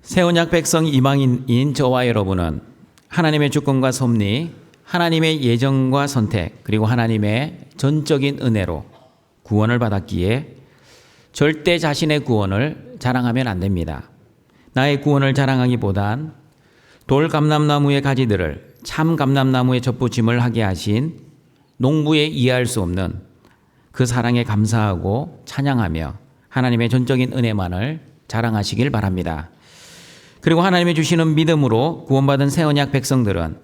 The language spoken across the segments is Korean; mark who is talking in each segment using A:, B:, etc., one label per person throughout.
A: 새 언약 백성 이방인인 저와 여러분은 하나님의 주권과 섭리, 하나님의 예정과 선택, 그리고 하나님의 전적인 은혜로 구원을 받았기에 절대 자신의 구원을 자랑하면 안 됩니다. 나의 구원을 자랑하기보단 돌 감람나무의 가지들을 참 감람나무에 접붙임을 하게 하신 농부의 이해할 수 없는 그 사랑에 감사하고 찬양하며 하나님의 전적인 은혜만을 자랑하시길 바랍니다. 그리고 하나님이 주시는 믿음으로 구원받은 새 언약 백성들은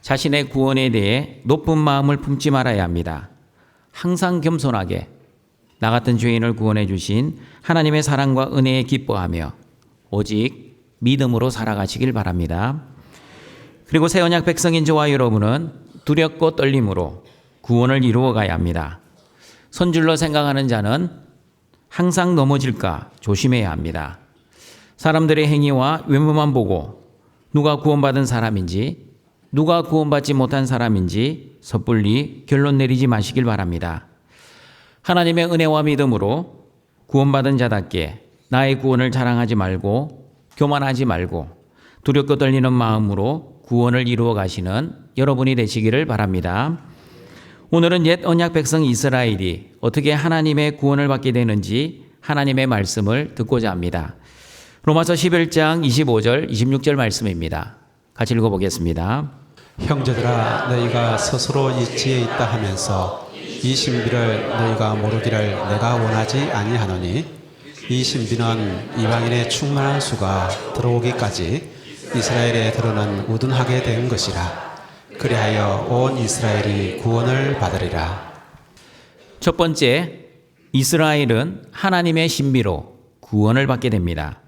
A: 자신의 구원에 대해 높은 마음을 품지 말아야 합니다. 항상 겸손하게 나 같은 죄인을 구원해 주신 하나님의 사랑과 은혜에 기뻐하며 오직 믿음으로 살아가시길 바랍니다. 그리고 새 언약 백성인 저와 여러분은 두렵고 떨림으로 구원을 이루어 가야 합니다. 선줄로 생각하는 자는 항상 넘어질까 조심해야 합니다. 사람들의 행위와 외모만 보고 누가 구원받은 사람인지 누가 구원받지 못한 사람인지 섣불리 결론 내리지 마시길 바랍니다. 하나님의 은혜와 믿음으로 구원받은 자답게 나의 구원을 자랑하지 말고 교만하지 말고 두렵고 떨리는 마음으로 구원을 이루어 가시는 여러분이 되시기를 바랍니다. 오늘은 옛 언약 백성 이스라엘이 어떻게 하나님의 구원을 받게 되는지 하나님의 말씀을 듣고자 합니다. 로마서 11장 25절 26절 말씀입니다. 같이 읽어보겠습니다.
B: 형제들아 너희가 스스로 이 지에 있다 하면서 이 신비를 너희가 모르기를 내가 원하지 아니하노니 이 신비는 이방인의 충만한 수가 들어오기까지 이스라엘에 드러난 우둔하게 된 것이라. 그리하여 온 이스라엘이 구원을 받으리라.
A: 첫 번째, 이스라엘은 하나님의 신비로 구원을 받게 됩니다.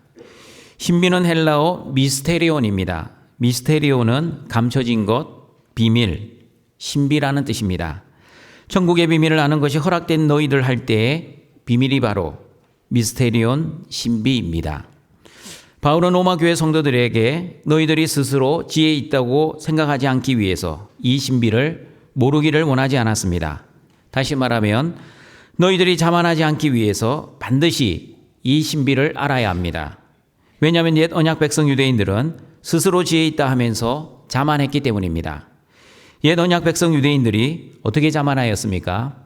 A: 신비는 헬라어 미스테리온입니다. 미스테리온은 감춰진 것, 비밀, 신비라는 뜻입니다. 천국의 비밀을 아는 것이 허락된 너희들 할 때의 비밀이 바로 미스테리온 신비입니다. 바울은 로마 교회 성도들에게 너희들이 스스로 지혜 있다고 생각하지 않기 위해서 이 신비를 모르기를 원하지 않았습니다. 다시 말하면 너희들이 자만하지 않기 위해서 반드시 이 신비를 알아야 합니다. 왜냐하면 옛 언약 백성 유대인들은 스스로 지혜 있다 하면서 자만했기 때문입니다. 옛 언약 백성 유대인들이 어떻게 자만하였습니까?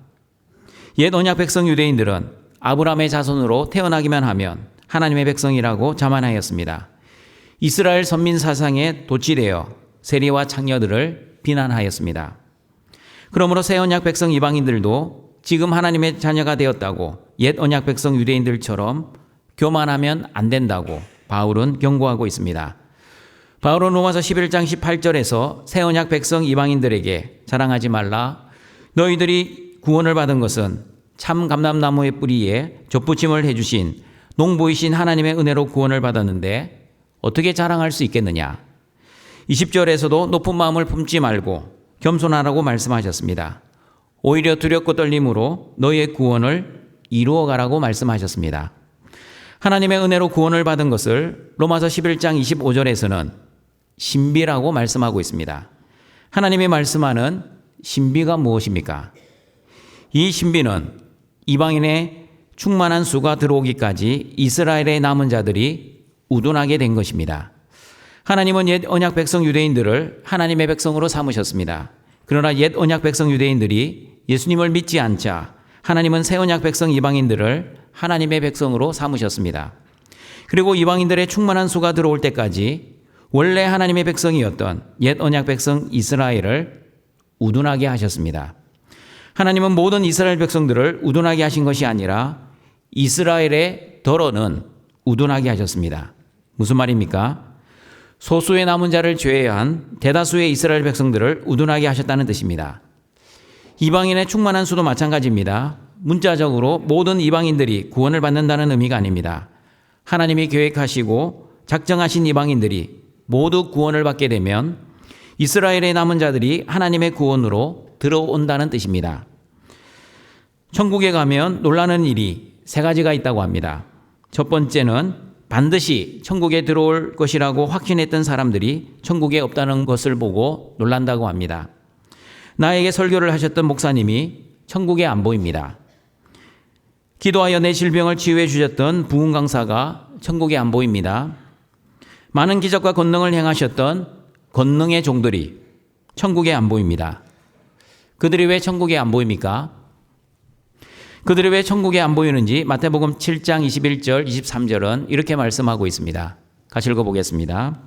A: 옛 언약 백성 유대인들은 아브라함의 자손으로 태어나기만 하면 하나님의 백성이라고 자만하였습니다. 이스라엘 선민 사상에 도취되어 세리와 창녀들을 비난하였습니다. 그러므로 새 언약 백성 이방인들도 지금 하나님의 자녀가 되었다고 옛 언약 백성 유대인들처럼 교만하면 안 된다고 바울은 경고하고 있습니다. 바울은 로마서 11장 18절에서 새 언약 백성 이방인들에게 자랑하지 말라. 너희들이 구원을 받은 것은 참 감람나무의 뿌리에 접붙임을 해주신 농부이신 하나님의 은혜로 구원을 받았는데 어떻게 자랑할 수 있겠느냐. 20절에서도 높은 마음을 품지 말고 겸손하라고 말씀하셨습니다. 오히려 두렵고 떨림으로 너희의 구원을 이루어가라고 말씀하셨습니다. 하나님의 은혜로 구원을 받은 것을 로마서 11장 25절에서는 신비라고 말씀하고 있습니다. 하나님이 말씀하는 신비가 무엇입니까? 이 신비는 이방인의 충만한 수가 들어오기까지 이스라엘의 남은 자들이 우둔하게 된 것입니다. 하나님은 옛 언약 백성 유대인들을 하나님의 백성으로 삼으셨습니다. 그러나 옛 언약 백성 유대인들이 예수님을 믿지 않자 하나님은 새 언약 백성 이방인들을 하나님의 백성으로 삼으셨습니다. 그리고 이방인들의 충만한 수가 들어올 때까지 원래 하나님의 백성이었던 옛 언약 백성 이스라엘을 우둔하게 하셨습니다. 하나님은 모든 이스라엘 백성들을 우둔하게 하신 것이 아니라 이스라엘의 덜어는 우둔하게 하셨습니다. 무슨 말입니까? 소수의 남은 자를 제외한 대다수의 이스라엘 백성들을 우둔하게 하셨다는 뜻입니다. 이방인의 충만한 수도 마찬가지입니다. 문자적으로 모든 이방인들이 구원을 받는다는 의미가 아닙니다. 하나님이 계획하시고 작정하신 이방인들이 모두 구원을 받게 되면 이스라엘의 남은 자들이 하나님의 구원으로 들어온다는 뜻입니다. 천국에 가면 놀라는 일이 세 가지가 있다고 합니다. 첫 번째는 반드시 천국에 들어올 것이라고 확신했던 사람들이 천국에 없다는 것을 보고 놀란다고 합니다. 나에게 설교를 하셨던 목사님이 천국에 안 보입니다. 기도하여 내 질병을 치유해 주셨던 부흥 강사가 천국에 안 보입니다. 많은 기적과 권능을 행하셨던 권능의 종들이 천국에 안 보입니다. 그들이 왜 천국에 안 보입니까? 그들이 왜 천국에 안 보이는지 마태복음 7장 21절, 23절은 이렇게 말씀하고 있습니다. 같이 읽어보겠습니다.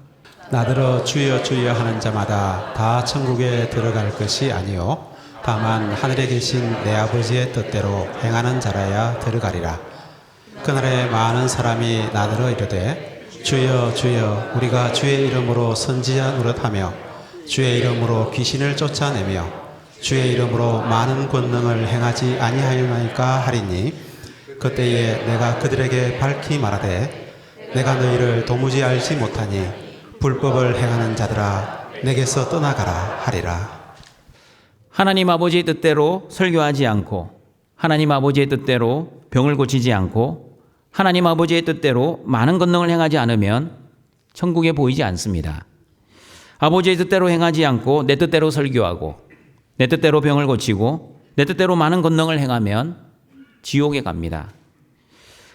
B: 나더러 주여 주여 하는 자마다 다 천국에 들어갈 것이 아니요 다만 하늘에 계신 내 아버지의 뜻대로 행하는 자라야 들어가리라. 그날에 많은 사람이 나더러 이르되 주여 주여 우리가 주의 이름으로 선지자 노릇하며 주의 이름으로 귀신을 쫓아내며 주의 이름으로 많은 권능을 행하지 아니하였나이까 하리니 그때에 내가 그들에게 밝히 말하되 내가 너희를 도무지 알지 못하니 불법을 행하는 자들아 내게서 떠나가라 하리라.
A: 하나님 아버지의 뜻대로 설교하지 않고 하나님 아버지의 뜻대로 병을 고치지 않고 하나님 아버지의 뜻대로 많은 권능을 행하지 않으면 천국에 보이지 않습니다. 아버지의 뜻대로 행하지 않고 내 뜻대로 설교하고 내 뜻대로 병을 고치고 내 뜻대로 많은 권능을 행하면 지옥에 갑니다.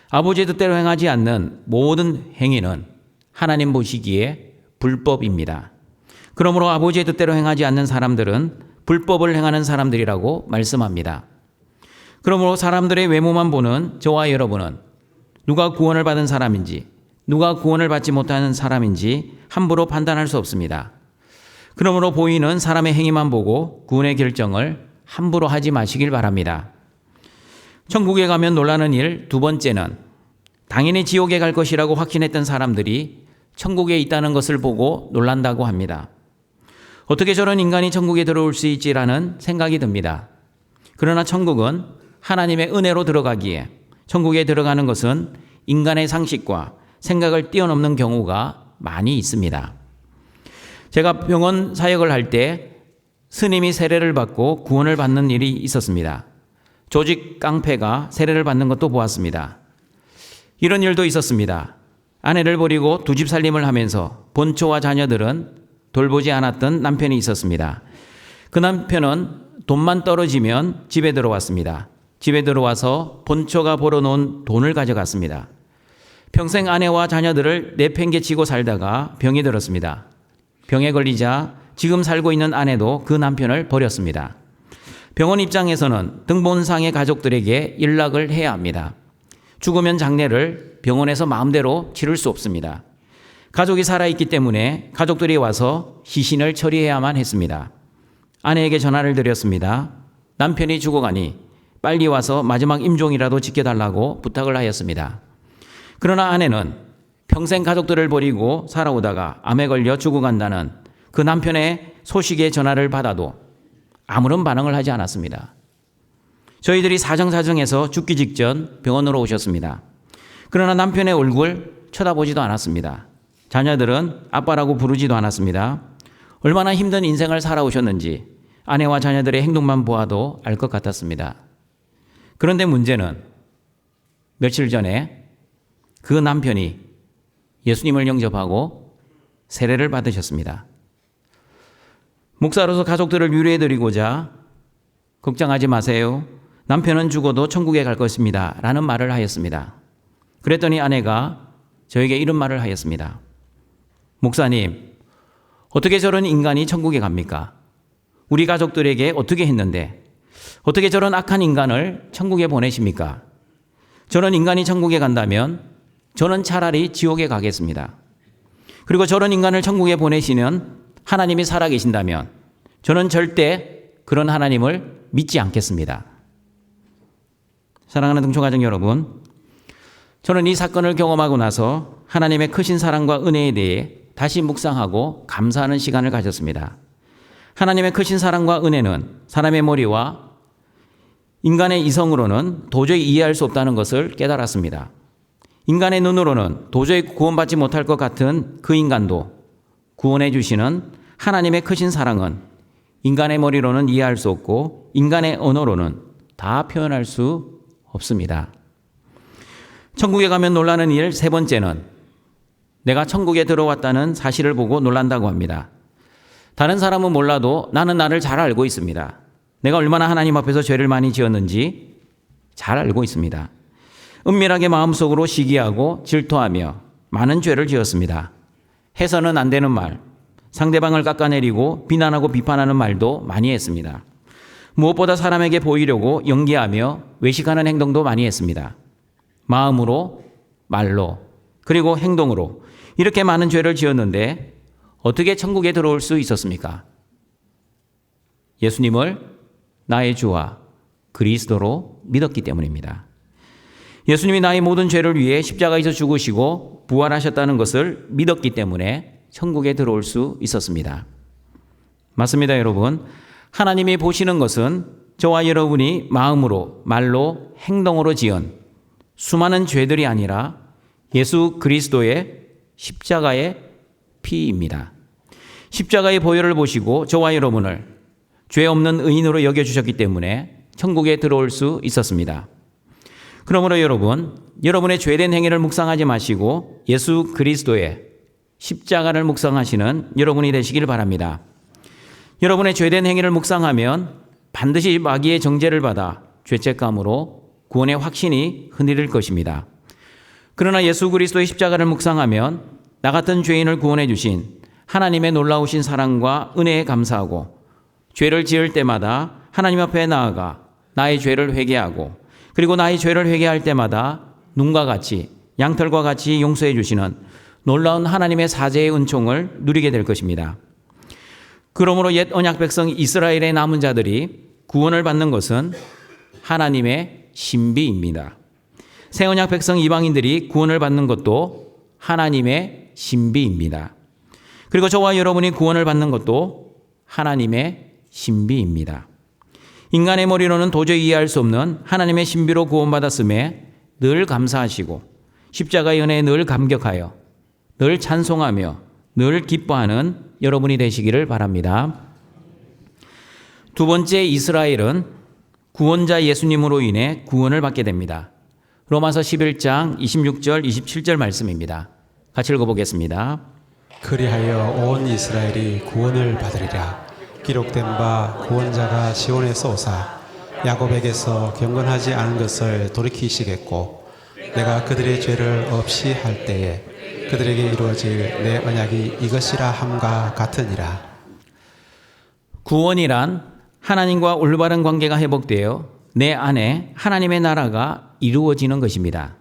A: 아버지의 뜻대로 행하지 않는 모든 행위는 하나님 보시기에 불법입니다. 그러므로 아버지의 뜻대로 행하지 않는 사람들은 불법을 행하는 사람들이라고 말씀합니다. 그러므로 사람들의 외모만 보는 저와 여러분은 누가 구원을 받은 사람인지 누가 구원을 받지 못하는 사람인지 함부로 판단할 수 없습니다. 그러므로 보이는 사람의 행위만 보고 구원의 결정을 함부로 하지 마시길 바랍니다. 천국에 가면 놀라는 일 두 번째는 당연히 지옥에 갈 것이라고 확신했던 사람들이 천국에 있다는 것을 보고 놀란다고 합니다. 어떻게 저런 인간이 천국에 들어올 수 있지라는 생각이 듭니다. 그러나 천국은 하나님의 은혜로 들어가기에 천국에 들어가는 것은 인간의 상식과 생각을 뛰어넘는 경우가 많이 있습니다. 제가 병원 사역을 할 때 스님이 세례를 받고 구원을 받는 일이 있었습니다. 조직 깡패가 세례를 받는 것도 보았습니다. 이런 일도 있었습니다. 아내를 버리고 두 집 살림을 하면서 본초와 자녀들은 돌보지 않았던 남편이 있었습니다. 그 남편은 돈만 떨어지면 집에 들어왔습니다. 집에 들어와서 본초가 벌어놓은 돈을 가져갔습니다. 평생 아내와 자녀들을 내팽개치고 살다가 병이 들었습니다. 병에 걸리자 지금 살고 있는 아내도 그 남편을 버렸습니다. 병원 입장에서는 등본상의 가족들에게 연락을 해야 합니다. 죽으면 장례를 병원에서 마음대로 치를 수 없습니다. 가족이 살아있기 때문에 가족들이 와서 시신을 처리해야만 했습니다. 아내에게 전화를 드렸습니다. 남편이 죽어가니 빨리 와서 마지막 임종이라도 지켜달라고 부탁을 하였습니다. 그러나 아내는 평생 가족들을 버리고 살아오다가 암에 걸려 죽어간다는 그 남편의 소식의 전화를 받아도 아무런 반응을 하지 않았습니다. 저희들이 사정사정해서 죽기 직전 병원으로 오셨습니다. 그러나 남편의 얼굴 쳐다보지도 않았습니다. 자녀들은 아빠라고 부르지도 않았습니다. 얼마나 힘든 인생을 살아오셨는지 아내와 자녀들의 행동만 보아도 알 것 같았습니다. 그런데 문제는 며칠 전에 그 남편이 예수님을 영접하고 세례를 받으셨습니다. 목사로서 가족들을 위로해드리고자 걱정하지 마세요. 남편은 죽어도 천국에 갈 것입니다. 라는 말을 하였습니다. 그랬더니 아내가 저에게 이런 말을 하였습니다. 목사님, 어떻게 저런 인간이 천국에 갑니까? 우리 가족들에게 어떻게 했는데 어떻게 저런 악한 인간을 천국에 보내십니까? 저런 인간이 천국에 간다면 저는 차라리 지옥에 가겠습니다. 그리고 저런 인간을 천국에 보내시는 하나님이 살아계신다면 저는 절대 그런 하나님을 믿지 않겠습니다. 사랑하는 등초가정 여러분, 저는 이 사건을 경험하고 나서 하나님의 크신 사랑과 은혜에 대해 다시 묵상하고 감사하는 시간을 가졌습니다. 하나님의 크신 사랑과 은혜는 사람의 머리와 인간의 이성으로는 도저히 이해할 수 없다는 것을 깨달았습니다. 인간의 눈으로는 도저히 구원받지 못할 것 같은 그 인간도 구원해 주시는 하나님의 크신 사랑은 인간의 머리로는 이해할 수 없고 인간의 언어로는 다 표현할 수 없습니다. 천국에 가면 놀라는 일 세 번째는 내가 천국에 들어왔다는 사실을 보고 놀란다고 합니다. 다른 사람은 몰라도 나는 나를 잘 알고 있습니다. 내가 얼마나 하나님 앞에서 죄를 많이 지었는지 잘 알고 있습니다. 은밀하게 마음속으로 시기하고 질투하며 많은 죄를 지었습니다. 해서는 안 되는 말, 상대방을 깎아내리고 비난하고 비판하는 말도 많이 했습니다. 무엇보다 사람에게 보이려고 연기하며 외식하는 행동도 많이 했습니다. 마음으로, 말로, 그리고 행동으로 이렇게 많은 죄를 지었는데 어떻게 천국에 들어올 수 있었습니까? 예수님을 나의 주와 그리스도로 믿었기 때문입니다. 예수님이 나의 모든 죄를 위해 십자가에서 죽으시고 부활하셨다는 것을 믿었기 때문에 천국에 들어올 수 있었습니다. 맞습니다, 여러분. 하나님이 보시는 것은 저와 여러분이 마음으로, 말로, 행동으로 지은 수많은 죄들이 아니라 예수 그리스도의 십자가의 피입니다. 십자가의 보혈을 보시고 저와 여러분을 죄 없는 의인으로 여겨주셨기 때문에 천국에 들어올 수 있었습니다. 그러므로 여러분, 여러분의 죄된 행위를 묵상하지 마시고 예수 그리스도의 십자가를 묵상하시는 여러분이 되시길 바랍니다. 여러분의 죄된 행위를 묵상하면 반드시 마귀의 정죄를 받아 죄책감으로 구원의 확신이 흔들릴 것입니다. 그러나 예수 그리스도의 십자가를 묵상하면 나 같은 죄인을 구원해 주신 하나님의 놀라우신 사랑과 은혜에 감사하고 죄를 지을 때마다 하나님 앞에 나아가 나의 죄를 회개하고 그리고 나의 죄를 회개할 때마다 눈과 같이 양털과 같이 용서해 주시는 놀라운 하나님의 사죄의 은총을 누리게 될 것입니다. 그러므로 옛 언약 백성 이스라엘의 남은 자들이 구원을 받는 것은 하나님의 신비입니다. 새 언약 백성 이방인들이 구원을 받는 것도 하나님의 신비입니다. 그리고 저와 여러분이 구원을 받는 것도 하나님의 신비입니다. 인간의 머리로는 도저히 이해할 수 없는 하나님의 신비로 구원받았음에 늘 감사하시고 십자가의 은혜에 늘 감격하여 늘 찬송하며 늘 기뻐하는 여러분이 되시기를 바랍니다. 두 번째, 이스라엘은 구원자 예수님으로 인해 구원을 받게 됩니다. 로마서 11장 26절 27절 말씀입니다. 같이 읽어보겠습니다.
B: 그리하여 온 이스라엘이 구원을 받으리라. 기록된 바 구원자가 시온에서 오사 야곱에게서 경건하지 않은 것을 돌이키시겠고 내가 그들의 죄를 없이 할 때에 그들에게 이루어질 내 언약이 이것이라 함과 같으니라.
A: 구원이란 하나님과 올바른 관계가 회복되어 내 안에 하나님의 나라가 이루어지는 것입니다.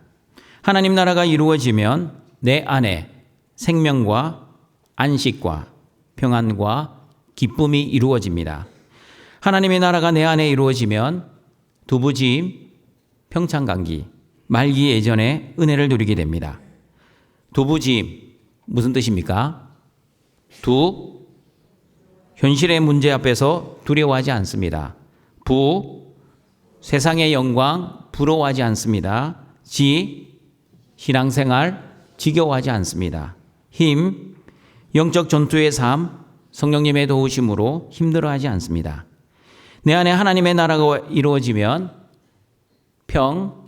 A: 하나님 나라가 이루어지면 내 안에 생명과 안식과 평안과 기쁨이 이루어집니다. 하나님의 나라가 내 안에 이루어지면 두부지임, 평창감기, 말기 예전에 은혜를 누리게 됩니다. 두부지임, 무슨 뜻입니까? 두, 현실의 문제 앞에서 두려워하지 않습니다. 부, 세상의 영광 부러워하지 않습니다. 지, 신앙생활 지겨워하지 않습니다. 힘, 영적 전투의 삶, 성령님의 도우심으로 힘들어하지 않습니다. 내 안에 하나님의 나라가 이루어지면 평,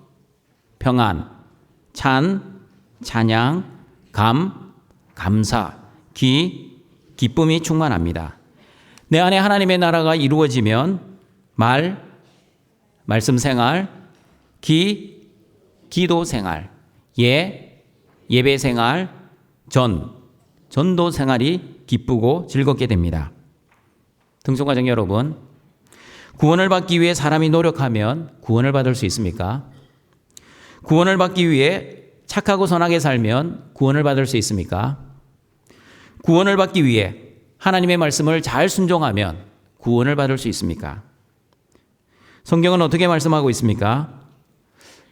A: 평안, 찬, 찬양, 감, 감사, 기, 기쁨이 충만합니다. 내 안에 하나님의 나라가 이루어지면 말, 말씀 생활, 기, 기도 생활, 예, 예배 생활, 전도 생활이 기쁘고 즐겁게 됩니다. 등송가정 여러분, 구원을 받기 위해 사람이 노력하면 구원을 받을 수 있습니까? 구원을 받기 위해 착하고 선하게 살면 구원을 받을 수 있습니까? 구원을 받기 위해 하나님의 말씀을 잘 순종하면 구원을 받을 수 있습니까? 성경은 어떻게 말씀하고 있습니까?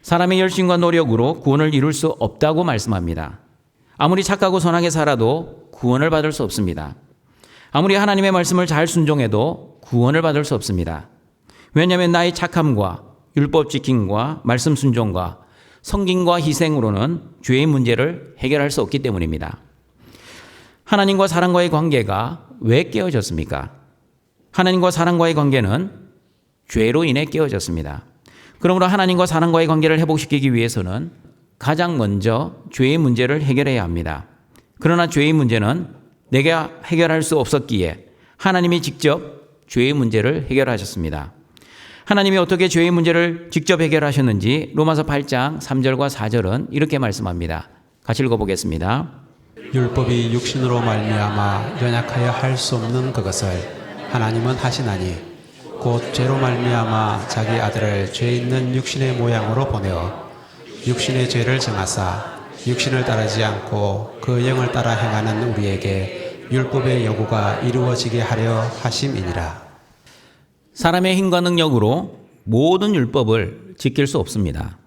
A: 사람의 열심과 노력으로 구원을 이룰 수 없다고 말씀합니다. 아무리 착하고 선하게 살아도 구원을 받을 수 없습니다. 아무리 하나님의 말씀을 잘 순종해도 구원을 받을 수 없습니다. 왜냐하면 나의 착함과 율법 지킴과 말씀 순종과 성김과 희생으로는 죄의 문제를 해결할 수 없기 때문입니다. 하나님과 사람과의 관계가 왜 깨어졌습니까? 하나님과 사람과의 관계는 죄로 인해 깨어졌습니다. 그러므로 하나님과 사람과의 관계를 회복시키기 위해서는 가장 먼저 죄의 문제를 해결해야 합니다. 그러나 죄의 문제는 내가 해결할 수 없었기에 하나님이 직접 죄의 문제를 해결하셨습니다. 하나님이 어떻게 죄의 문제를 직접 해결하셨는지 로마서 8장 3절과 4절은 이렇게 말씀합니다. 같이 읽어보겠습니다.
B: 율법이 육신으로 말미암아 연약하여 할 수 없는 그것을 하나님은 하시나니 곧 죄로 말미암아 자기 아들을 죄 있는 육신의 모양으로 보내어 육신의 죄를 정하사 육신을 따르지 않고 그 영을 따라 행하는 우리에게 율법의 요구가 이루어지게 하려 하심이니라.
A: 사람의 힘과 능력으로 모든 율법을 지킬 수 없습니다.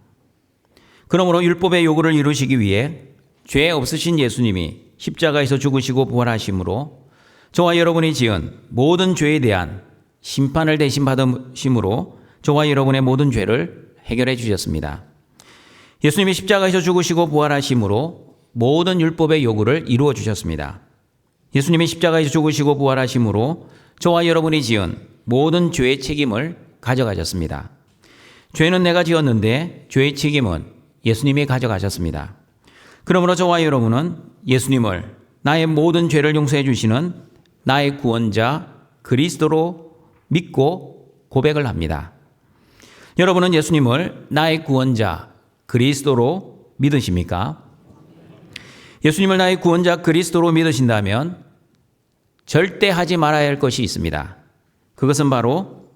A: 그러므로 율법의 요구를 이루시기 위해 죄 없으신 예수님이 십자가에서 죽으시고 부활하심으로 저와 여러분이 지은 모든 죄에 대한 심판을 대신 받으심으로 저와 여러분의 모든 죄를 해결해 주셨습니다. 예수님이 십자가에서 죽으시고 부활하심으로 모든 율법의 요구를 이루어 주셨습니다. 예수님이 십자가에서 죽으시고 부활하심으로 저와 여러분이 지은 모든 죄의 책임을 가져가셨습니다. 죄는 내가 지었는데 죄의 책임은 예수님이 가져가셨습니다. 그러므로 저와 여러분은 예수님을 나의 모든 죄를 용서해 주시는 나의 구원자 그리스도로 믿고 고백을 합니다. 여러분은 예수님을 나의 구원자 그리스도로 믿으십니까? 예수님을 나의 구원자 그리스도로 믿으신다면 절대 하지 말아야 할 것이 있습니다. 그것은 바로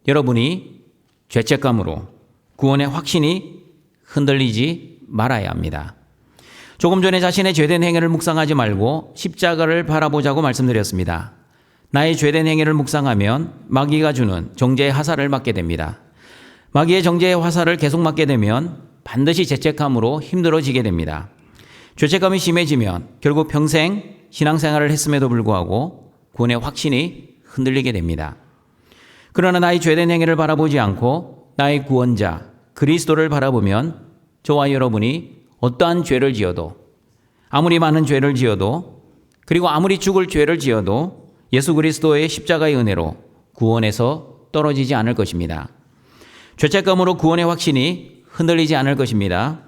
A: 여러분이 죄책감으로 구원의 확신이 흔들리지 말아야 합니다. 조금 전에 자신의 죄된 행위를 묵상하지 말고 십자가를 바라보자고 말씀드렸습니다. 나의 죄된 행위를 묵상하면 마귀가 주는 정죄의 화살을 맞게 됩니다. 마귀의 정죄의 화살을 계속 맞게 되면 반드시 죄책감으로 힘들어지게 됩니다. 죄책감이 심해지면 결국 평생 신앙생활을 했음에도 불구하고 구원의 확신이 흔들리게 됩니다. 그러나 나의 죄된 행위를 바라보지 않고 나의 구원자 그리스도를 바라보면 저와 여러분이 어떠한 죄를 지어도 아무리 많은 죄를 지어도 그리고 아무리 죽을 죄를 지어도 예수 그리스도의 십자가의 은혜로 구원에서 떨어지지 않을 것입니다. 죄책감으로 구원의 확신이 흔들리지 않을 것입니다.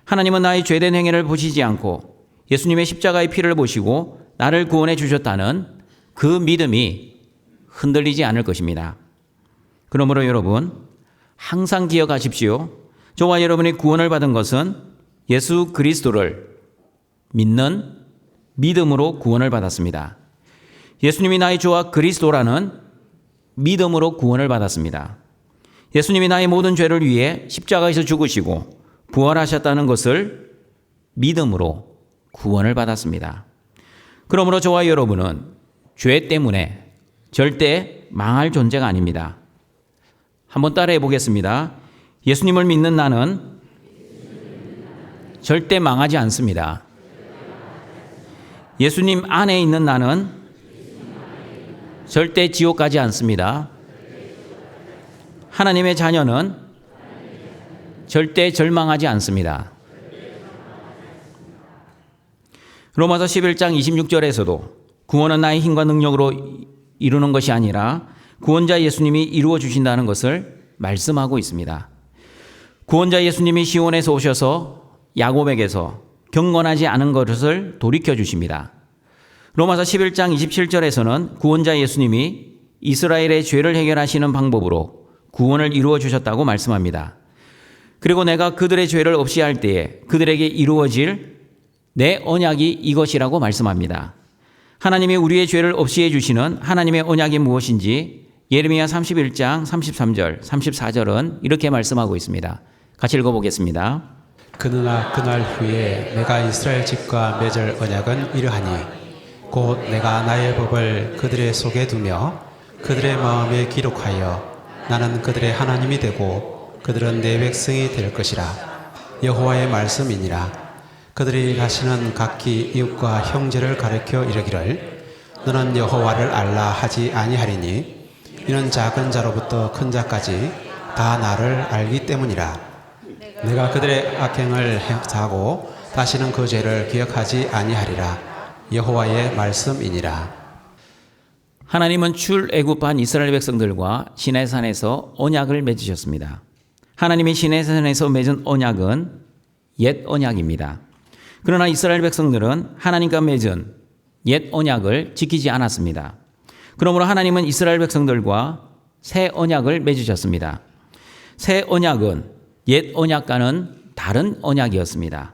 A: 하나님은 나의 죄된 행위를 보시지 않고 예수님의 십자가의 피를 보시고 나를 구원해 주셨다는 그 믿음이 흔들리지 않을 것입니다. 그러므로 여러분 항상 기억하십시오. 저와 여러분이 구원을 받은 것은 예수 그리스도를 믿는 믿음으로 구원을 받았습니다. 예수님이 나의 주와 그리스도라는 믿음으로 구원을 받았습니다. 예수님이 나의 모든 죄를 위해 십자가에서 죽으시고 부활하셨다는 것을 믿음으로 구원을 받았습니다. 그러므로 저와 여러분은 죄 때문에 절대 망할 존재가 아닙니다. 한번 따라해 보겠습니다. 예수님을 믿는 나는 절대 망하지 않습니다. 예수님 안에 있는 나는 절대 지옥 가지 않습니다. 하나님의 자녀는 절대 절망하지 않습니다. 로마서 11장 26절에서도 구원은 나의 힘과 능력으로 이루는 것이 아니라 구원자 예수님이 이루어 주신다는 것을 말씀하고 있습니다. 구원자 예수님이 시온에서 오셔서 야곱에게서 경건하지 않은 것을 돌이켜 주십니다. 로마서 11장 27절에서는 구원자 예수님이 이스라엘의 죄를 해결하시는 방법으로 구원을 이루어 주셨다고 말씀합니다. 그리고 내가 그들의 죄를 없이 할 때에 그들에게 이루어질 내 언약이 이것이라고 말씀합니다. 하나님이 우리의 죄를 없이 해주시는 하나님의 언약이 무엇인지 예레미야 31장 33절, 34절은 이렇게 말씀하고 있습니다. 같이 읽어보겠습니다.
B: 그러나 그날 후에 내가 이스라엘 집과 맺을 언약은 이러하니 곧 내가 나의 법을 그들의 속에 두며 그들의 마음에 기록하여 나는 그들의 하나님이 되고 그들은 내 백성이 될 것이라. 여호와의 말씀이니라. 그들이 가시는 각기 이웃과 형제를 가르쳐 이르기를 너는 여호와를 알라 하지 아니하리니 이는 작은 자로부터 큰 자까지 다 나를 알기 때문이라. 내가 그들의 악행을 행하고 다시는 그 죄를 기억하지 아니하리라. 여호와의 말씀이니라.
A: 하나님은 출애굽한 이스라엘 백성들과 시내산에서 언약을 맺으셨습니다. 하나님이 시내산에서 맺은 언약은 옛 언약입니다. 그러나 이스라엘 백성들은 하나님과 맺은 옛 언약을 지키지 않았습니다. 그러므로 하나님은 이스라엘 백성들과 새 언약을 맺으셨습니다. 새 언약은 옛 언약과는 다른 언약이었습니다.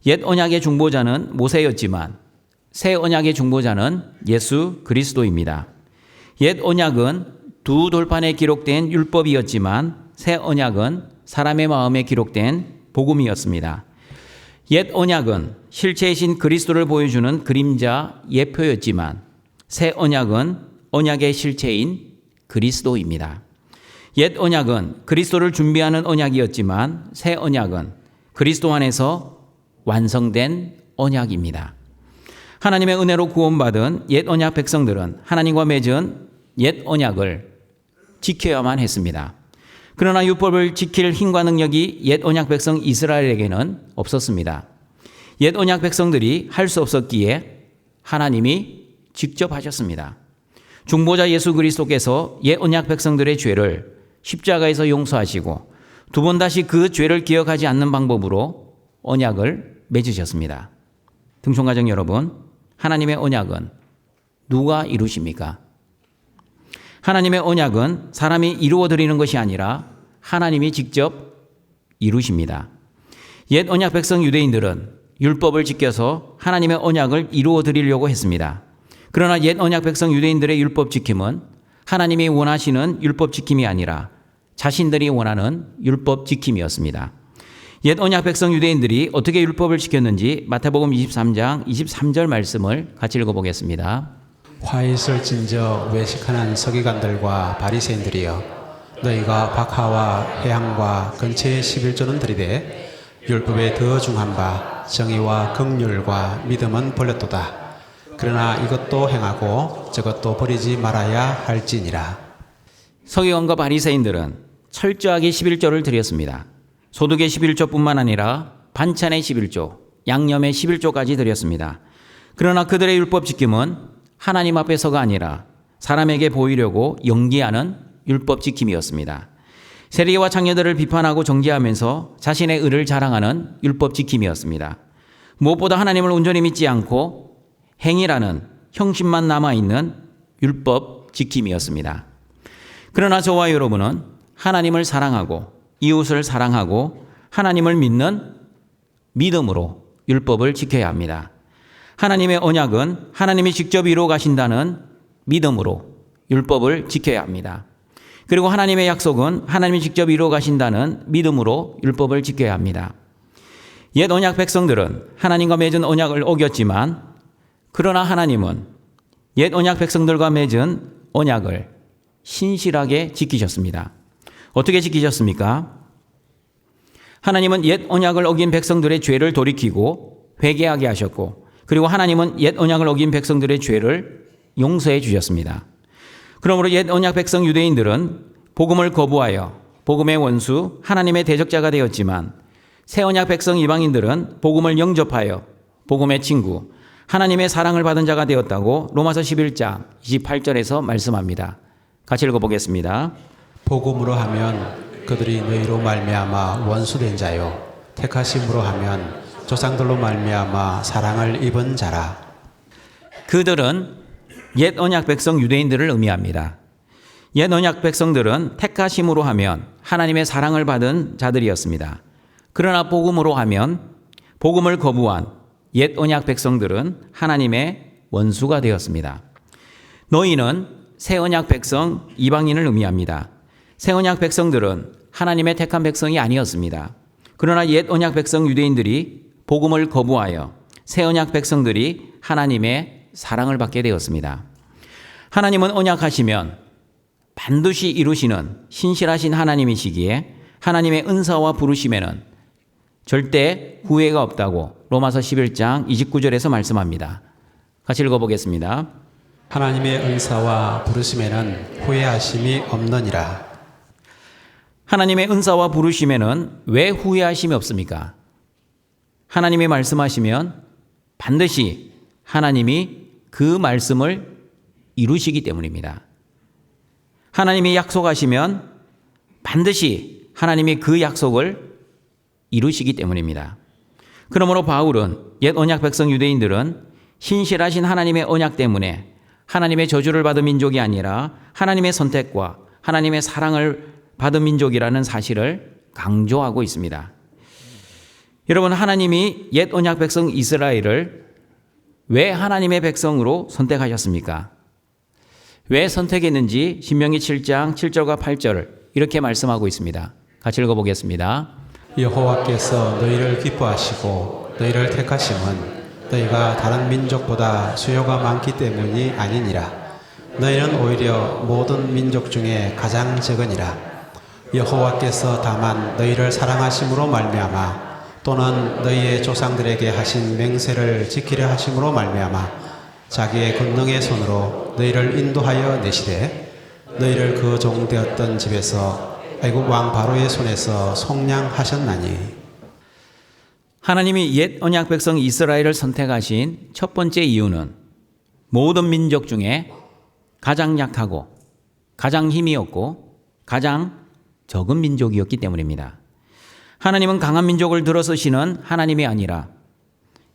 A: 옛 언약의 중보자는 모세였지만 새 언약의 중보자는 예수 그리스도입니다. 옛 언약은 두 돌판에 기록된 율법이었지만 새 언약은 사람의 마음에 기록된 복음이었습니다. 옛 언약은 실체이신 그리스도를 보여주는 그림자 예표였지만 새 언약은 언약의 실체인 그리스도입니다. 옛 언약은 그리스도를 준비하는 언약이었지만 새 언약은 그리스도 안에서 완성된 언약입니다. 하나님의 은혜로 구원받은 옛 언약 백성들은 하나님과 맺은 옛 언약을 지켜야만 했습니다. 그러나 율법을 지킬 힘과 능력이 옛 언약 백성 이스라엘에게는 없었습니다. 옛 언약 백성들이 할 수 없었기에 하나님이 직접 하셨습니다. 중보자 예수 그리스도께서 옛 언약 백성들의 죄를 십자가에서 용서하시고 두 번 다시 그 죄를 기억하지 않는 방법으로 언약을 맺으셨습니다. 등촌가정 여러분, 하나님의 언약은 누가 이루십니까? 하나님의 언약은 사람이 이루어 드리는 것이 아니라 하나님이 직접 이루십니다. 옛 언약 백성 유대인들은 율법을 지켜서 하나님의 언약을 이루어 드리려고 했습니다. 그러나 옛 언약 백성 유대인들의 율법 지킴은 하나님이 원하시는 율법 지킴이 아니라 자신들이 원하는 율법 지킴이었습니다. 옛 언약 백성 유대인들이 어떻게 율법을 지켰는지 마태복음 23장 23절 말씀을 같이 읽어보겠습니다.
B: 화잇을 진저 외식하는 서기관들과 바리새인들이여, 너희가 박하와 해양과 근처의 11조는 드리되 율법에 더 중한 바 정의와 긍휼과 믿음은 버렸도다. 그러나 이것도 행하고 저것도 버리지 말아야 할지니라.
A: 서기관과 바리새인들은 철저하게 11조를 드렸습니다. 소득의 11조뿐만 아니라 반찬의 11조, 양념의 11조까지 드렸습니다. 그러나 그들의 율법 지킴은 하나님 앞에서가 아니라 사람에게 보이려고 연기하는 율법 지킴이었습니다. 세리와 장녀들을 비판하고 정죄하면서 자신의 의를 자랑하는 율법 지킴이었습니다. 무엇보다 하나님을 온전히 믿지 않고 행위라는 형식만 남아있는 율법 지킴이었습니다. 그러나 저와 여러분은 하나님을 사랑하고 이웃을 사랑하고 하나님을 믿는 믿음으로 율법을 지켜야 합니다. 하나님의 언약은 하나님이 직접 이루어 가신다는 믿음으로 율법을 지켜야 합니다. 그리고 하나님의 약속은 하나님이 직접 이루어 가신다는 믿음으로 율법을 지켜야 합니다. 옛 언약 백성들은 하나님과 맺은 언약을 어겼지만 그러나 하나님은 옛 언약 백성들과 맺은 언약을 신실하게 지키셨습니다. 어떻게 지키셨습니까? 하나님은 옛 언약을 어긴 백성들의 죄를 돌이키고 회개하게 하셨고, 그리고 하나님은 옛 언약을 어긴 백성들의 죄를 용서해 주셨습니다. 그러므로 옛 언약 백성 유대인들은 복음을 거부하여 복음의 원수 하나님의 대적자가 되었지만 새 언약 백성 이방인들은 복음을 영접하여 복음의 친구 하나님의 사랑을 받은 자가 되었다고 로마서 11장 28절에서 말씀합니다. 같이 읽어보겠습니다.
B: 복음으로 하면 그들이 너희로 말미암아 원수된 자요, 택하심으로 하면 조상들로 말미암아 사랑을 입은 자라.
A: 그들은 옛 언약 백성 유대인들을 의미합니다. 옛 언약 백성들은 택하심으로 하면 하나님의 사랑을 받은 자들이었습니다. 그러나 복음으로 하면 복음을 거부한 옛 언약 백성들은 하나님의 원수가 되었습니다. 너희는 새 언약 백성 이방인을 의미합니다. 새 언약 백성들은 하나님의 택한 백성이 아니었습니다. 그러나 옛 언약 백성 유대인들이 복음을 거부하여 새 언약 백성들이 하나님의 사랑을 받게 되었습니다. 하나님은 언약하시면 반드시 이루시는 신실하신 하나님이시기에 하나님의 은사와 부르심에는 절대 후회가 없다고 로마서 11장 29절에서 말씀합니다. 같이 읽어보겠습니다.
B: 하나님의 은사와 부르심에는 후회하심이 없느니라.
A: 하나님의 은사와 부르심에는 왜 후회하심이 없습니까? 하나님이 말씀하시면 반드시 하나님이 그 말씀을 이루시기 때문입니다. 하나님이 약속하시면 반드시 하나님이 그 약속을 이루시기 때문입니다. 그러므로 바울은 옛 언약 백성 유대인들은 신실하신 하나님의 언약 때문에 하나님의 저주를 받은 민족이 아니라 하나님의 선택과 하나님의 사랑을 받은 민족이라는 사실을 강조하고 있습니다. 여러분, 하나님이 옛 언약 백성 이스라엘을 왜 하나님의 백성으로 선택하셨습니까? 왜 선택했는지 신명기 7장 7절과 8절을 이렇게 말씀하고 있습니다. 같이 읽어보겠습니다.
B: 여호와께서 너희를 기뻐하시고 너희를 택하심은 너희가 다른 민족보다 수요가 많기 때문이 아니니라. 너희는 오히려 모든 민족 중에 가장 적으니라. 여호와께서 다만 너희를 사랑하심으로 말미암아 또는 너희의 조상들에게 하신 맹세를 지키려 하심으로 말미암아 자기의 권능의 손으로 너희를 인도하여 내시되 너희를 그 종 되었던 집에서 애굽 왕 바로의 손에서 속량하셨나니.
A: 하나님이 옛 언약 백성 이스라엘을 선택하신 첫 번째 이유는 모든 민족 중에 가장 약하고 가장 힘이 없고 가장 적은 민족이었기 때문입니다. 하나님은 강한 민족을 들어서시는 하나님이 아니라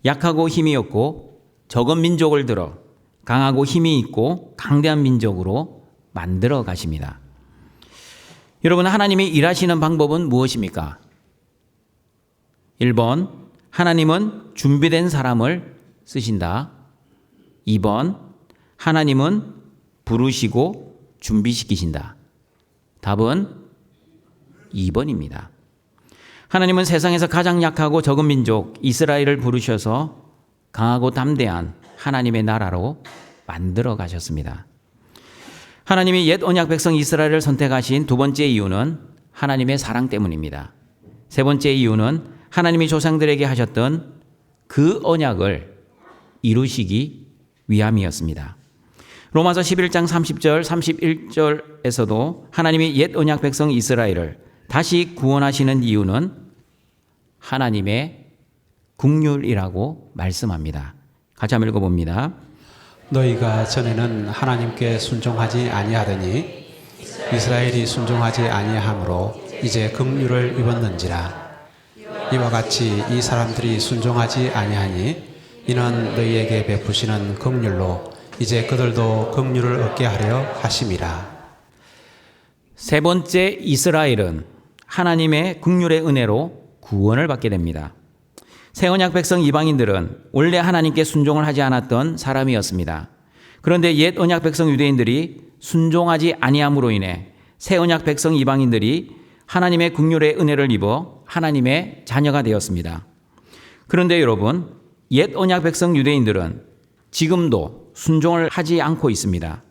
A: 약하고 힘이 없고 적은 민족을 들어 강하고 힘이 있고 강대한 민족으로 만들어 가십니다. 여러분, 하나님이 일하시는 방법은 무엇입니까? 1번, 하나님은 준비된 사람을 쓰신다. 2번, 하나님은 부르시고 준비시키신다. 답은 2번입니다. 하나님은 세상에서 가장 약하고 적은 민족 이스라엘을 부르셔서 강하고 담대한 하나님의 나라로 만들어 가셨습니다. 하나님이 옛 언약 백성 이스라엘을 선택하신 두 번째 이유는 하나님의 사랑 때문입니다. 세 번째 이유는 하나님이 조상들에게 하셨던 그 언약을 이루시기 위함이었습니다. 로마서 11장 30절 31절에서도 하나님이 옛 언약 백성 이스라엘을 다시 구원하시는 이유는 하나님의 긍휼이라고 말씀합니다. 같이 한번 읽어봅니다.
B: 너희가 전에는 하나님께 순종하지 아니하더니 이스라엘이 순종하지 아니하므로 이제 긍휼을 입었는지라. 이와 같이 이 사람들이 순종하지 아니하니 이는 너희에게 베푸시는 긍휼로 이제 그들도 긍휼을 얻게 하려 하심이라.
A: 세 번째, 이스라엘은 하나님의 긍휼의 은혜로 구원을 받게 됩니다. 새 언약 백성 이방인들은 원래 하나님께 순종을 하지 않았던 사람이었습니다. 그런데 옛 언약 백성 유대인들이 순종하지 아니함으로 인해 새 언약 백성 이방인들이 하나님의 긍휼의 은혜를 입어 하나님의 자녀가 되었습니다. 그런데 여러분, 옛 언약 백성 유대인들은 지금도 순종을 하지 않고 있습니다.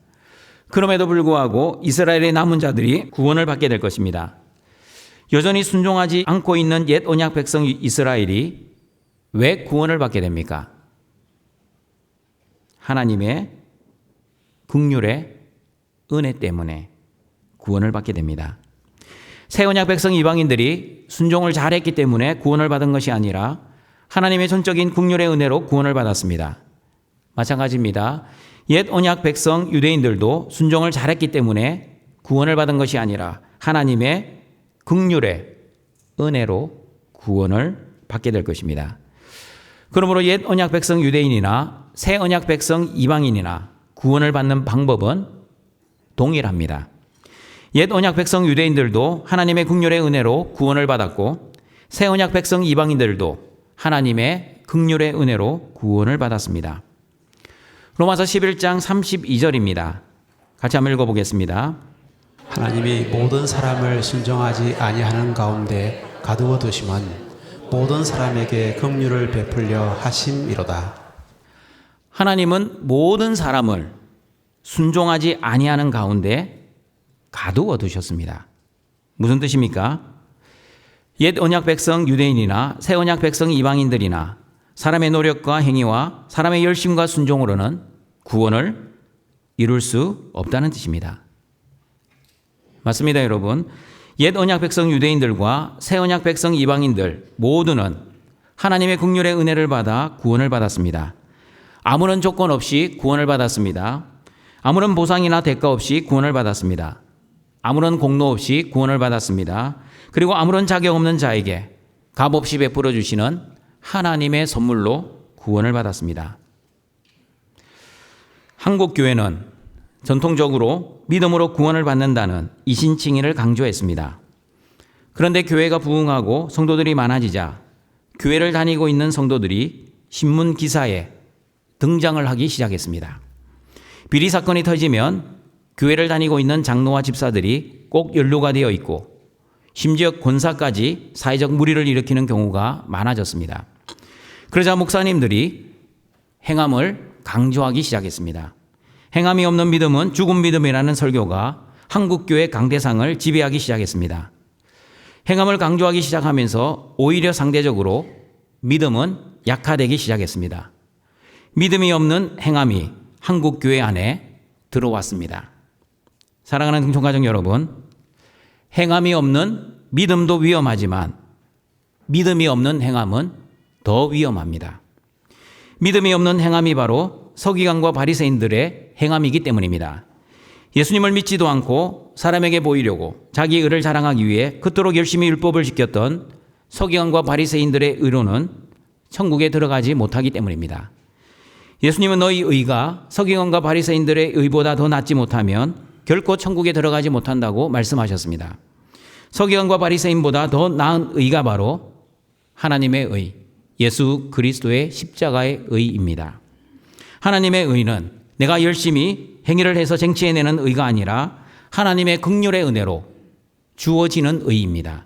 A: 그럼에도 불구하고 이스라엘의 남은 자들이 구원을 받게 될 것입니다. 여전히 순종하지 않고 있는 옛 언약 백성 이스라엘이 왜 구원을 받게 됩니까? 하나님의 긍휼의 은혜 때문에 구원을 받게 됩니다. 새 언약 백성 이방인들이 순종을 잘했기 때문에 구원을 받은 것이 아니라 하나님의 전적인 긍휼의 은혜로 구원을 받았습니다. 마찬가지입니다. 옛 언약 백성 유대인들도 순종을 잘했기 때문에 구원을 받은 것이 아니라 하나님의 긍휼의 은혜로 구원을 받게 될 것입니다. 그러므로 옛 언약 백성 유대인이나 새 언약 백성 이방인이나 구원을 받는 방법은 동일합니다. 옛 언약 백성 유대인들도 하나님의 긍휼의 은혜로 구원을 받았고 새 언약 백성 이방인들도 하나님의 긍휼의 은혜로 구원을 받았습니다. 로마서 11장 32절입니다. 같이 한번 읽어보겠습니다.
B: 하나님이 모든 사람을 순종하지 아니하는 가운데 가두어 두심은 모든 사람에게 긍휼을 베풀려 하심이로다.
A: 하나님은 모든 사람을 순종하지 아니하는 가운데 가두어 두셨습니다. 무슨 뜻입니까? 옛 언약 백성 유대인이나 새 언약 백성 이방인들이나 사람의 노력과 행위와 사람의 열심과 순종으로는 구원을 이룰 수 없다는 뜻입니다. 맞습니다, 여러분. 옛 언약 백성 유대인들과 새 언약 백성 이방인들 모두는 하나님의 긍휼의 은혜를 받아 구원을 받았습니다. 아무런 조건 없이 구원을 받았습니다. 아무런 보상이나 대가 없이 구원을 받았습니다. 아무런 공로 없이 구원을 받았습니다. 그리고 아무런 자격 없는 자에게 값없이 베풀어 주시는 하나님의 선물로 구원을 받았습니다. 한국 교회는 전통적으로 믿음으로 구원을 받는다는 이신칭의를 강조했습니다. 그런데 교회가 부흥하고 성도들이 많아지자 교회를 다니고 있는 성도들이 신문 기사에 등장을 하기 시작했습니다. 비리 사건이 터지면 교회를 다니고 있는 장로와 집사들이 꼭 연루가 되어 있고 심지어 권사까지 사회적 물의를 일으키는 경우가 많아졌습니다. 그러자 목사님들이 행함을 강조하기 시작했습니다. 행함이 없는 믿음은 죽은 믿음이라는 설교가 한국교회 강대상을 지배하기 시작했습니다. 행함을 강조하기 시작하면서 오히려 상대적으로 믿음은 약화되기 시작했습니다. 믿음이 없는 행함이 한국교회 안에 들어왔습니다. 사랑하는 등촌가족 여러분, 행함이 없는 믿음도 위험하지만 믿음이 없는 행함은 더 위험합니다. 믿음이 없는 행함이 바로 서기관과 바리새인들의 행함이기 때문입니다. 예수님을 믿지도 않고 사람에게 보이려고 자기 의를 자랑하기 위해 그토록 열심히 율법을 지켰던 서기관과 바리새인들의 의로는 천국에 들어가지 못하기 때문입니다. 예수님은 너희 의가 서기관과 바리새인들의 의보다 더 낫지 못하면 결코 천국에 들어가지 못한다고 말씀하셨습니다. 서기관과 바리새인보다 더 나은 의가 바로 하나님의 의, 예수 그리스도의 십자가의 의입니다. 하나님의 의는 내가 열심히 행위를 해서 쟁취해내는 의가 아니라 하나님의 긍휼의 은혜로 주어지는 의입니다.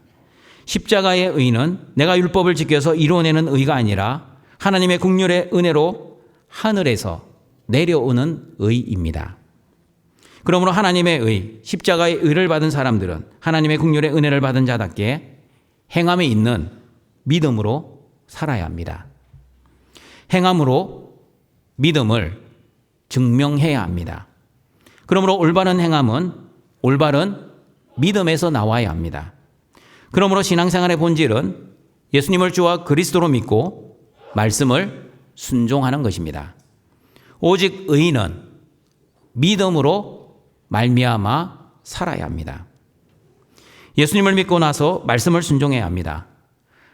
A: 십자가의 의는 내가 율법을 지켜서 이루어내는 의가 아니라 하나님의 긍휼의 은혜로 하늘에서 내려오는 의입니다. 그러므로 하나님의 의, 십자가의 의를 받은 사람들은 하나님의 긍휼의 은혜를 받은 자답게 행함에 있는 믿음으로 살아야 합니다. 행함으로 믿음을 증명해야 합니다. 그러므로 올바른 행함은 올바른 믿음에서 나와야 합니다. 그러므로 신앙생활의 본질은 예수님을 주와 그리스도로 믿고 말씀을 순종하는 것입니다. 오직 의인은 믿음으로 말미암아 살아야 합니다. 예수님을 믿고 나서 말씀을 순종해야 합니다.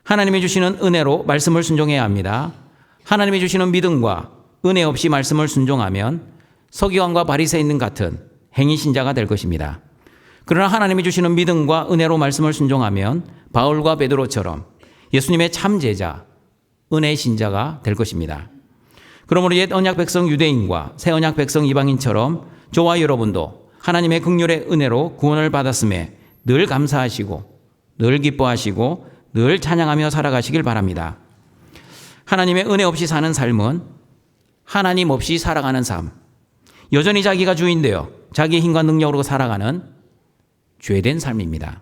A: 하나님이 주시는 은혜로 말씀을 순종해야 합니다. 하나님이 주시는 믿음과 은혜 없이 말씀을 순종하면 서기관과 바리새인 같은 행위신자가 될 것입니다. 그러나 하나님이 주시는 믿음과 은혜로 말씀을 순종하면 바울과 베드로처럼 예수님의 참제자, 은혜의 신자가 될 것입니다. 그러므로 옛 언약 백성 유대인과 새 언약 백성 이방인처럼 저와 여러분도 하나님의 긍휼의 은혜로 구원을 받았음에 늘 감사하시고 늘 기뻐하시고 늘 찬양하며 살아가시길 바랍니다. 하나님의 은혜 없이 사는 삶은 하나님 없이 살아가는 삶, 여전히 자기가 주인되어 자기의 힘과 능력으로 살아가는 죄된 삶입니다.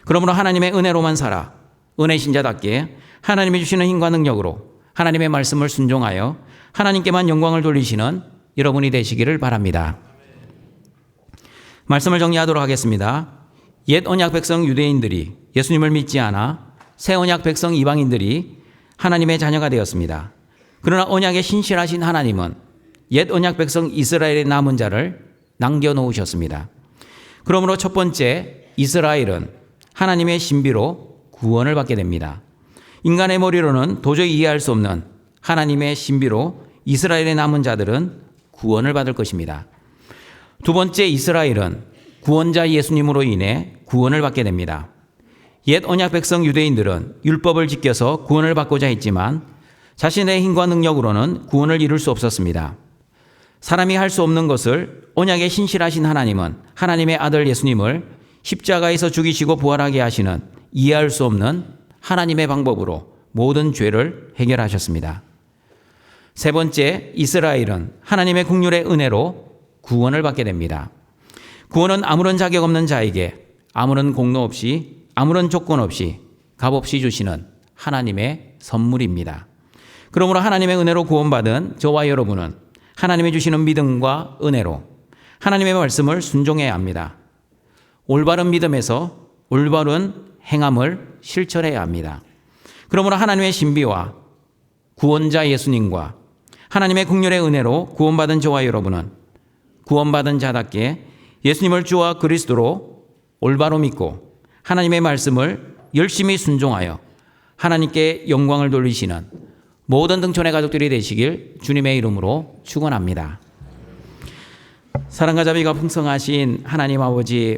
A: 그러므로 하나님의 은혜로만 살아 은혜 신자답게 하나님이 주시는 힘과 능력으로 하나님의 말씀을 순종하여 하나님께만 영광을 돌리시는 여러분이 되시기를 바랍니다. 말씀을 정리하도록 하겠습니다. 옛 언약 백성 유대인들이 예수님을 믿지 않아 새 언약 백성 이방인들이 하나님의 자녀가 되었습니다. 그러나 언약에 신실하신 하나님은 옛 언약 백성 이스라엘의 남은 자를 남겨놓으셨습니다. 그러므로 첫 번째, 이스라엘은 하나님의 신비로 구원을 받게 됩니다. 인간의 머리로는 도저히 이해할 수 없는 하나님의 신비로 이스라엘의 남은 자들은 구원을 받을 것입니다. 두 번째, 이스라엘은 구원자 예수님으로 인해 구원을 받게 됩니다. 옛 언약 백성 유대인들은 율법을 지켜서 구원을 받고자 했지만 자신의 힘과 능력으로는 구원을 이룰 수 없었습니다. 사람이 할 수 없는 것을 언약에 신실하신 하나님은 하나님의 아들 예수님을 십자가에서 죽이시고 부활하게 하시는 이해할 수 없는 하나님의 방법으로 모든 죄를 해결하셨습니다. 세 번째, 이스라엘은 하나님의 긍휼의 은혜로 구원을 받게 됩니다. 구원은 아무런 자격 없는 자에게 아무런 공로 없이 아무런 조건 없이 값없이 주시는 하나님의 선물입니다. 그러므로 하나님의 은혜로 구원받은 저와 여러분은 하나님이 주시는 믿음과 은혜로 하나님의 말씀을 순종해야 합니다. 올바른 믿음에서 올바른 행함을 실천해야 합니다. 그러므로 하나님의 신비와 구원자 예수님과 하나님의 긍휼의 은혜로 구원받은 저와 여러분은 구원받은 자답게 예수님을 주와 그리스도로 올바로 믿고 하나님의 말씀을 열심히 순종하여 하나님께 영광을 돌리시는 모든 등촌의 가족들이 되시길 주님의 이름으로 축원합니다. 사랑과 자비가 풍성하신 하나님 아버지,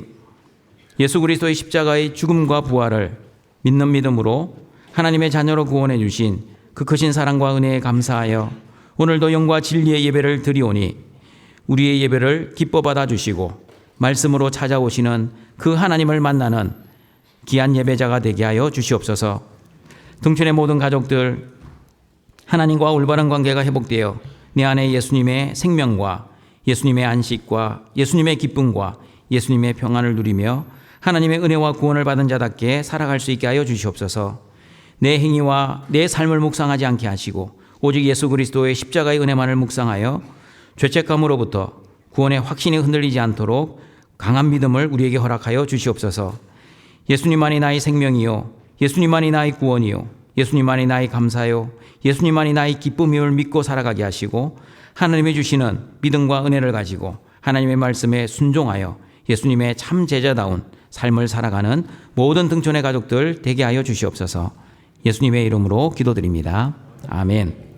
A: 예수 그리스도의 십자가의 죽음과 부활을 믿는 믿음으로 하나님의 자녀로 구원해 주신 그 크신 사랑과 은혜에 감사하여 오늘도 영과 진리의 예배를 드리오니 우리의 예배를 기뻐 받아주시고 말씀으로 찾아오시는 그 하나님을 만나는 귀한 예배자가 되게 하여 주시옵소서. 등촌의 모든 가족들 하나님과 올바른 관계가 회복되어 내 안에 예수님의 생명과 예수님의 안식과 예수님의 기쁨과 예수님의 평안을 누리며 하나님의 은혜와 구원을 받은 자답게 살아갈 수 있게 하여 주시옵소서. 내 행위와 내 삶을 묵상하지 않게 하시고 오직 예수 그리스도의 십자가의 은혜만을 묵상하여 죄책감으로부터 구원의 확신이 흔들리지 않도록 강한 믿음을 우리에게 허락하여 주시옵소서. 예수님만이 나의 생명이요 예수님만이 나의 구원이요 예수님만이 나의 감사요 예수님만이 나의 기쁨임을 믿고 살아가게 하시고 하나님이 주시는 믿음과 은혜를 가지고 하나님의 말씀에 순종하여 예수님의 참 제자다운 삶을 살아가는 모든 등촌의 가족들 되게 하여 주시옵소서. 예수님의 이름으로 기도드립니다. 아멘.